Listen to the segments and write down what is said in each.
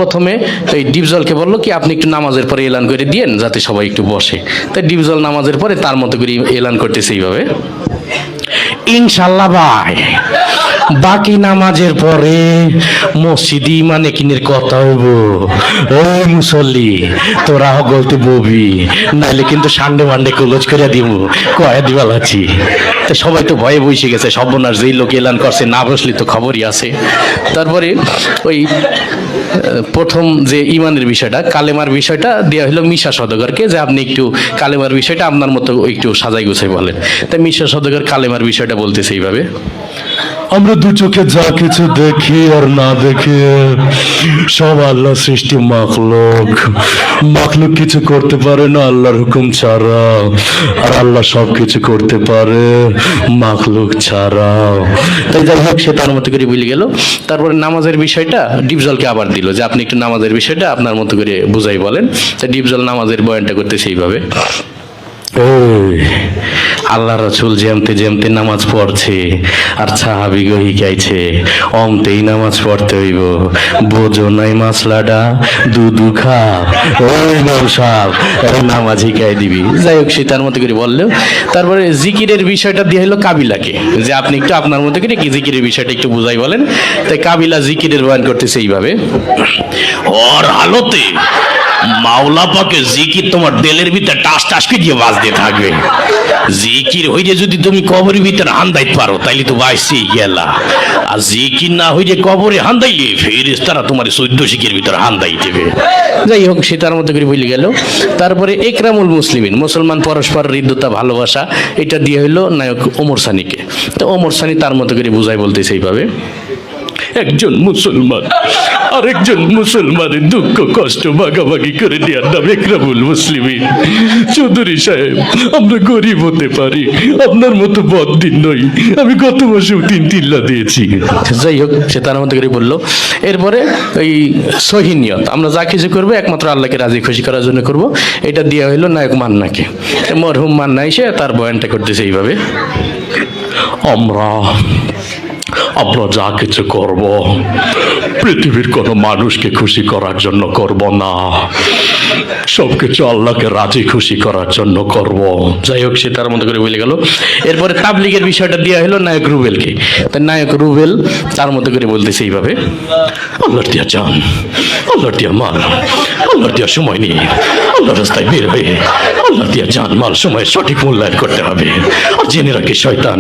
প্রথমে এই ডিপজলকে বললো কি আপনি একটু নামাজের পরে এলান করে দিয়েন যাতে সবাই একটু বসে। তাই ডিপজল নামাজের পরে তার মতো করে এলান করতেছে এইভাবে, ইনশাল্লাহ ভাই বাকি নামাজের পরে মসজিদ ইমানে কিনের কথা হইব। ওই মুসল্লি তোরা গলতে ববি, নাইলে কিন্তু সান্ডে মান্ডে কলজ করে দিব, কয়ে দিবা লাচ্ছি। তো সবাই তো ভয়ে বসে গেছে, সর্বনাশ যেই লোক এলান করছে না বসলে তো খবরই আছে। তারপরে ওই প্রথম যে ইমানের বিষয়টা, কালেমার বিষয়টা দেওয়া হলো মিশা সওদাগরকে, যে আপনি একটু কালেমার বিষয়টা আপনার মতো একটু সাজাই গুছাই বলেন। তাই মিশা সওদাগর কালেমার বিষয়টা বলতেছে এইভাবে, আমরা দু চোখে যা কিছু দেখি আর না দেখি সব আল্লাহ সৃষ্টি মাখলুক। মাখলুক কিছু করতে পারে না আল্লাহর হুকুম ছাড়া, আর আল্লাহ সব কিছু করতে পারে মাখলুক ছাড়া। তাই যাই হোক সে তার মতো করে ভুলে গেল। তারপরে নামাজের বিষয়টা ডিপজলকে আবার দিল, যে আপনি একটু নামাজের বিষয়টা আপনার মতো করে বুঝাই বলেন। তাই ডিপজল নামাজের বয়ানটা করতে সেইভাবে, আল্লাহ রসুল যেমতে যেমতে নামাজ পড়ছে আর সাহাবিগো হিকাইছে অমতেই নামাজ পড়তে হইব, বোঝো নাই মাসলাডা দুধু খা ওই নৌসাব নামাজ হিকাই দিবি। যাই হোক সে তার মতো করে বললো। তারপরে জিকিরের বিষয়টা দিয়ে হলো কাবিলাকে, যে আপনি একটু আপনার মতো করে কি জিকিরের বিষয়টা একটু বুঝাই বলেন। তাই কাবিলা জিকিরের বয়ান করতেছে এইভাবে, ওর হালতে মাওলা পাকে জিকির তোমার দিলের ভিতরে টাস টাস করে দিয়ে বাজতে থাকবে। জিকির হইলে যদি তুমি কবরের ভিতরে হান্দাইতে পারো তাইলে তো বাইসি গেলা, আর জিকির না হইলে কবরে হান্দাইলে ফেরেশতারা তোমার 14 শিখের ভিতরে হান্দাই দেবে। যাই হোক সে তার মতো করে বলে গেল। তারপরে একরামুল মুসলিমিন, মুসলমান পরস্পর হৃদ্যতা ভালোবাসা, এটা দিয়ে হইলো নায়ক ওমর সানিকে। তো ওমর সানি তার মতো করে বুঝাই বলতেছে এইভাবে, একজন মুসলমান আরেকজন মুসলমানের দুঃখ কষ্ট ভাগাভাগি করে দেওয়ার নাম একরামুল মুসলিমিন। চৌধুরী সাহেব আমরা গরিব হতে পারি, আপনার মতো বদদিন নই, আমি গত মাসেও 3 তিল্লা দিয়েছি। যাই হোক সে তার মতো করে বললো। এরপরে এই সহিনিয়ত, আমরা যা কিছু করবো একমাত্র আল্লাহকে রাজি খুশি করার জন্য করব, এটা দেওয়া হইলো নায়ক মান্নাকে। মরহুম মান্না এসে তার বয়ানটা করতেছে এইভাবে, আমরা যা কিছু করব পৃথিবীর কোনো মানুষকে খুশি করার জন্য করব না, সবকিছু আল্লাহকে রাজি খুশি করার জন্য করব। যাই হোক সে তার মতো করে বলে গেল। এরপরে তাবলিগের বিষয়টা দেওয়া হলো নায়ক রুবেলকে। তাই নায়ক রুবেল তার মতো করে বলতেছে এইভাবে, আল্লাহর দিয়া জান, আল্লাহর দিয়া মাল, আল্লাহর দিয়া সময় নিয়ে আল্লাহর রাস্তায় বের হয়ে আল্লাহর দিয়া জান মাল সময় সঠিক মূল্যায়ন করতে হবে। আর জেনে রাখি শয়তান,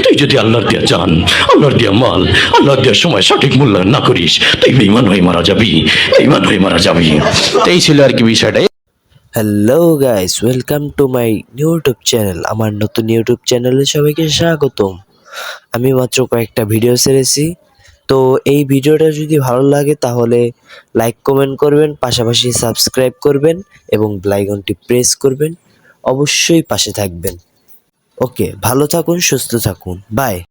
তুই যদি আল্লাহর দিয়া জান, আল্লাহর দিয়া মাল, আল্লাহর দিয়া সময় সঠিক মূল্যায়ন না করিস তুই বেঈমান হয়ে মারা যাবি, বেঈমান হয়ে মারা যাবি। এই ছিল আর কি বিষয়টা। Hello guys, welcome to my YouTube channel. আমার নতুন ইউটিউব চ্যানেলে সবাইকে স্বাগতম। আমি মাত্র কয়েকটা ভিডিও ছেড়েছি, তো এই ভিডিওটা যদি ভালো লাগে তাহলে লাইক কমেন্ট করবেন, পাশাপাশি সাবস্ক্রাইব করবেন এবং বেল আইকনটি প্রেস করবেন। অবশ্যই পাশে থাকবেন। ওকে, ভালো থাকুন, সুস্থ থাকুন, বাই।